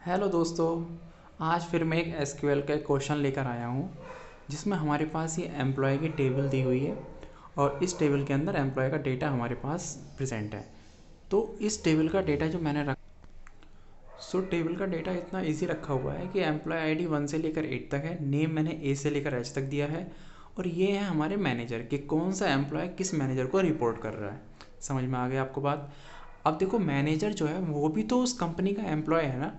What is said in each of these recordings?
Hello दोस्तों, आज फिर मैं एक एसक्यूएल का एक क्वेश्चन लेकर आया हूँ जिसमें हमारे पास ये एम्प्लॉय की टेबल दी हुई है और इस टेबल के अंदर एम्प्लॉय का डेटा हमारे पास प्रेजेंट है। तो इस टेबल का डेटा जो मैंने टेबल का डेटा इतना इजी रखा हुआ है कि एम्प्लॉय आईडी 1 से लेकर 8 तक है, नेम मैंने ए से लेकर एच तक दिया है और ये है हमारे मैनेजर कि कौन सा एम्प्लॉय किस मैनेजर को रिपोर्ट कर रहा है। समझ में आ गया आपको बात? अब देखो, मैनेजर जो है वो भी तो उस कंपनी का एम्प्लॉय है ना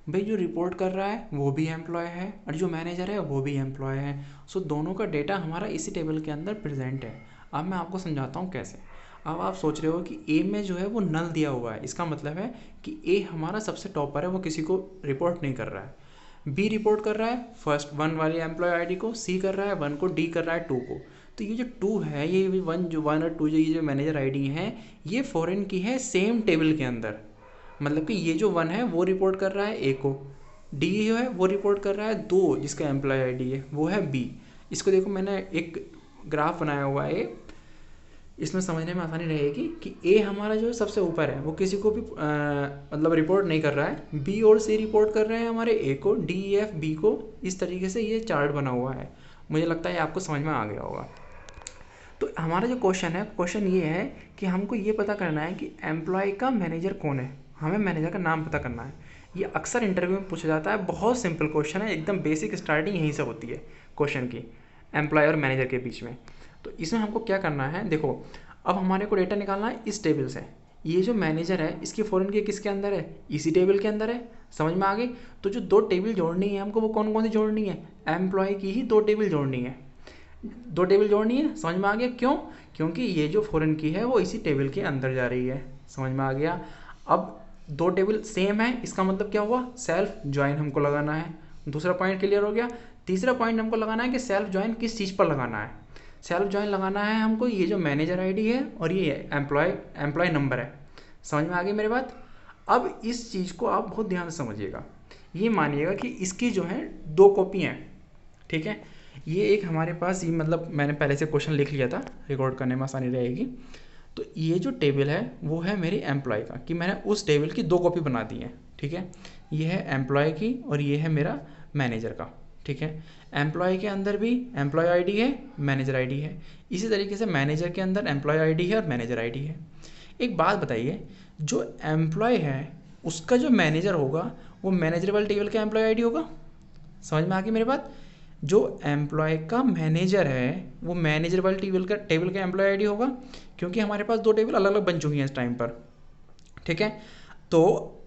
भाई। जो रिपोर्ट कर रहा है वो भी एम्प्लॉय है और जो मैनेजर है वो भी एम्प्लॉय है। सो दोनों का डेटा हमारा इसी टेबल के अंदर प्रेजेंट है। अब मैं आपको समझाता हूँ कैसे। अब आप सोच रहे हो कि ए में जो है वो नल दिया हुआ है, इसका मतलब है कि ए हमारा सबसे टॉपर है, वो किसी को रिपोर्ट नहीं कर रहा है। बी रिपोर्ट कर रहा है फर्स्ट 1 वाली एम्प्लॉय आईडी को, सी कर रहा है 1 को, डी कर रहा है 2 को। तो ये जो 2 है, ये 1 जो 1 और 2 जो ये जो मैनेजर आईडी है, ये फॉरेन की है सेम टेबल के अंदर। मतलब कि ये जो 1 है वो रिपोर्ट कर रहा है ए को, डी जो है वो रिपोर्ट कर रहा है 2 जिसका एम्प्लॉय आईडी है वो है बी। इसको देखो, मैंने एक ग्राफ बनाया हुआ है, इसमें समझने में आसानी रहेगी कि ए हमारा जो सबसे ऊपर है वो किसी को भी मतलब रिपोर्ट नहीं कर रहा है। बी और सी रिपोर्ट कर रहे हैं हमारे ए को, डी एफ बी को। इस तरीके से ये चार्ट बना हुआ है। मुझे लगता है आपको समझ में आ गया होगा। तो हमारा जो क्वेश्चन है, क्वेश्चन ये है कि हमको ये पता करना है कि एम्प्लॉय का मैनेजर कौन है। हमें मैनेजर का नाम पता करना है। ये अक्सर इंटरव्यू में पूछा जाता है, बहुत सिंपल क्वेश्चन है, एकदम बेसिक स्टार्टिंग यहीं से होती है क्वेश्चन की, एम्प्लॉय और मैनेजर के बीच में। तो इसमें हमको क्या करना है, देखो अब हमारे को डेटा निकालना है इस टेबल से। ये जो मैनेजर है इसकी फॉरेन की किसके अंदर है, इसी टेबल के अंदर है। समझ में आ गई? तो जो 2 टेबल जोड़नी है हमको, वो कौन कौन सी जोड़नी है, एम्प्लॉय की ही 2 टेबल जोड़नी है। 2 टेबल जोड़नी है, समझ में आ गया क्यों? क्योंकि ये जो फॉरेन की है वो इसी टेबल के अंदर जा रही है। समझ में आ गया? अब 2 टेबल सेम है, इसका मतलब क्या हुआ, सेल्फ ज्वाइन हमको लगाना है। दूसरा पॉइंट क्लियर हो गया। तीसरा पॉइंट हमको लगाना है कि सेल्फ ज्वाइन किस चीज़ पर लगाना है। सेल्फ ज्वाइन लगाना है हमको ये जो मैनेजर आईडी है और ये एम्प्लॉय नंबर है। समझ में आ गई मेरी बात? अब इस चीज़ को आप बहुत ध्यान से समझिएगा। ये मानिएगा कि इसकी जो है 2 कॉपी हैं, ठीक है। ये एक हमारे पास, ये मतलब मैंने पहले से क्वेश्चन लिख लिया था, रिकॉर्ड करने में आसानी रहेगी। तो ये जो टेबल है वो है मेरी एम्प्लॉय का, कि मैंने उस टेबल की 2 कॉपी बना दी है, ठीक है। ये है एम्प्लॉय की और ये है मेरा मैनेजर का, ठीक है। एम्प्लॉय के अंदर भी एम्प्लॉय आईडी है, मैनेजर आईडी है। इसी तरीके से मैनेजर के अंदर एम्प्लॉय आईडी है और मैनेजर आईडी है। एक बात बताइए, जो एम्प्लॉय है उसका जो मैनेजर होगा वो मैनेजर वाले टेबल का एम्प्लॉय आईडी होगा। समझ में आ गई मेरी बात? जो एम्प्लॉय का मैनेजर है वो मैनेजर वाले टेबल का एम्प्लॉय आईडी होगा, क्योंकि हमारे पास 2 टेबल अलग अलग बन चुकी हैं इस टाइम पर, ठीक है। तो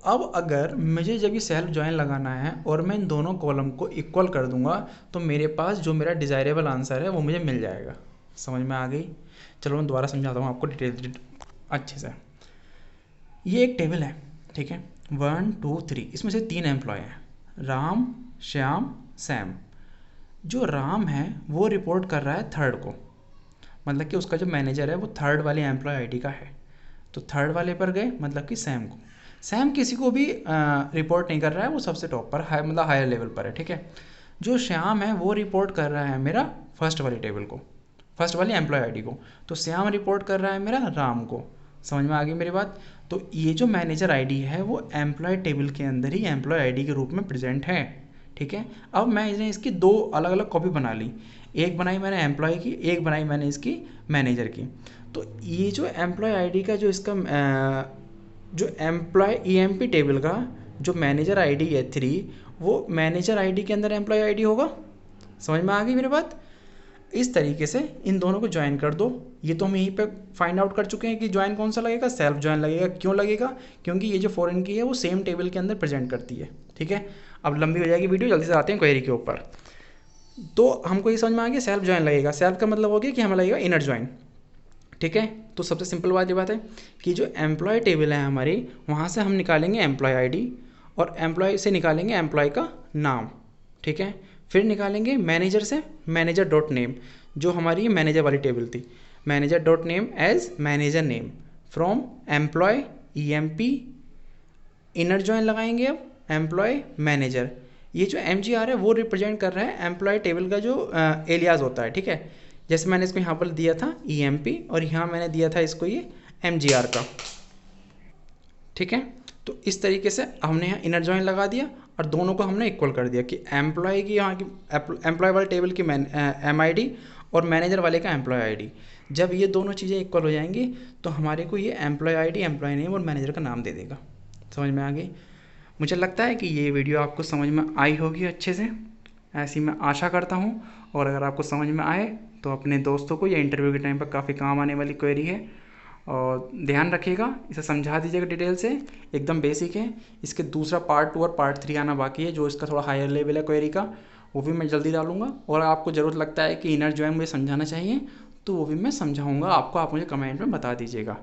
अब अगर मुझे जब ये सेल्फ ज्वाइन लगाना है और मैं इन दोनों कॉलम को इक्वल कर दूंगा तो मेरे पास जो मेरा डिज़ायरेबल आंसर है वो मुझे मिल जाएगा। समझ में आ गई? चलो मैं दोबारा समझाता हूँ आपको डिटेल अच्छे से। ये एक टेबल है, ठीक है, 1 2 3, इसमें से 3 एम्प्लॉय हैं, राम, श्याम, सैम। जो राम है वो रिपोर्ट कर रहा है 3rd को, मतलब कि उसका जो मैनेजर है वो 3rd वाले एम्प्लॉय आईडी का है। तो 3rd वाले पर गए, मतलब कि सैम को। सैम किसी को भी रिपोर्ट नहीं कर रहा है, वो सबसे टॉप पर है, मतलब हायर लेवल पर है, ठीक है। जो श्याम है वो रिपोर्ट कर रहा है मेरा फर्स्ट वाली टेबल को, फर्स्ट वाली एम्प्लॉय आईडी को। तो श्याम रिपोर्ट कर रहा है मेरा राम को। समझ में आ गई मेरी बात? तो ये जो मैनेजर आईडी है वो एम्प्लॉय टेबल के अंदर ही एम्प्लॉय आईडी के रूप में प्रेजेंट है, ठीक है। अब मैं इसकी 2 अलग अलग कॉपी बना ली, एक बनाई मैंने एम्प्लॉय की, एक बनाई मैंने इसकी मैनेजर की। तो ये जो एम्प्लॉय आईडी का जो इसका जो एम्प्लॉय ईएमपी टेबल का जो मैनेजर आईडी है 3, वो मैनेजर आईडी के अंदर एम्प्लॉय आईडी होगा। समझ में आ गई मेरी बात? इस तरीके से इन दोनों को ज्वाइन कर दो। ये तो हम यहीं पे फाइंड आउट कर चुके हैं कि ज्वाइन कौन सा लगेगा, सेल्फ ज्वाइन लगेगा। क्यों लगेगा? क्योंकि ये जो फॉरेन की है वो सेम टेबल के अंदर प्रेजेंट करती है, ठीक है। अब लंबी हो जाएगी वीडियो, जल्दी से आते हैं क्वेरी के ऊपर। तो हमको ये समझ में आ गया, सेल्फ ज्वाइन लगेगा। सेल्फ का मतलब हो गया कि हमें लगेगा इनर ज्वाइन, ठीक है। तो सबसे सिंपल बात ये बात है कि जो एम्प्लॉय टेबल है हमारी, वहाँ से हम निकालेंगे एम्प्लॉय आईडी और एम्प्लॉय से निकालेंगे एम्प्लॉय का नाम, ठीक है। फिर निकालेंगे मैनेजर से मैनेजर डॉट नेम, जो हमारी मैनेजर वाली टेबल थी, manager dot name as manager name from employee EMP. Inner join लगाएंगे अब एम्प्लॉय मैनेजर। ये जो एमजीआर है वो रिप्रेजेंट कर रहा है एम्प्लॉय टेबल का जो एलियाज होता है, ठीक है। जैसे मैंने इसको यहाँ पर दिया था ईएमपी और यहाँ मैंने दिया था इसको ये एमजीआर का, ठीक है। तो इस तरीके से हमने यहाँ इनर जॉइन लगा दिया और दोनों को हमने इक्वल कर दिया कि एम्प्लॉय की यहाँ की एम्प्लॉय वाले टेबल की MID और मैनेजर वाले का एम्प्लॉय ID। जब ये दोनों चीज़ें इक्वल हो जाएंगी तो हमारे को ये एम्प्लॉय ID, एम्प्लॉय नेम और मैनेजर का नाम दे देगा। समझ में आ गई? मुझे लगता है कि ये वीडियो आपको समझ में आई होगी अच्छे से, ऐसी मैं आशा करता हूँ। और अगर आपको समझ में आए तो अपने दोस्तों को ये इंटरव्यू के टाइम पर काफ़ी काम आने वाली क्वेरी है, और ध्यान रखिएगा, इसे समझा दीजिएगा डिटेल से, एकदम बेसिक है। इसके दूसरा पार्ट 2 और पार्ट 3 आना बाकी है, जो इसका थोड़ा हायर लेवल है क्वेरी का, वो भी मैं जल्दी डालूंगा। और आपको ज़रूरत लगता है कि इनर जॉइन मुझे समझाना चाहिए तो वो भी मैं समझाऊंगा आपको, आप मुझे कमेंट में बता दीजिएगा।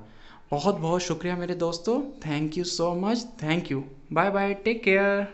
बहुत बहुत शुक्रिया मेरे दोस्तों, thank you so much, thank you, bye bye, take care.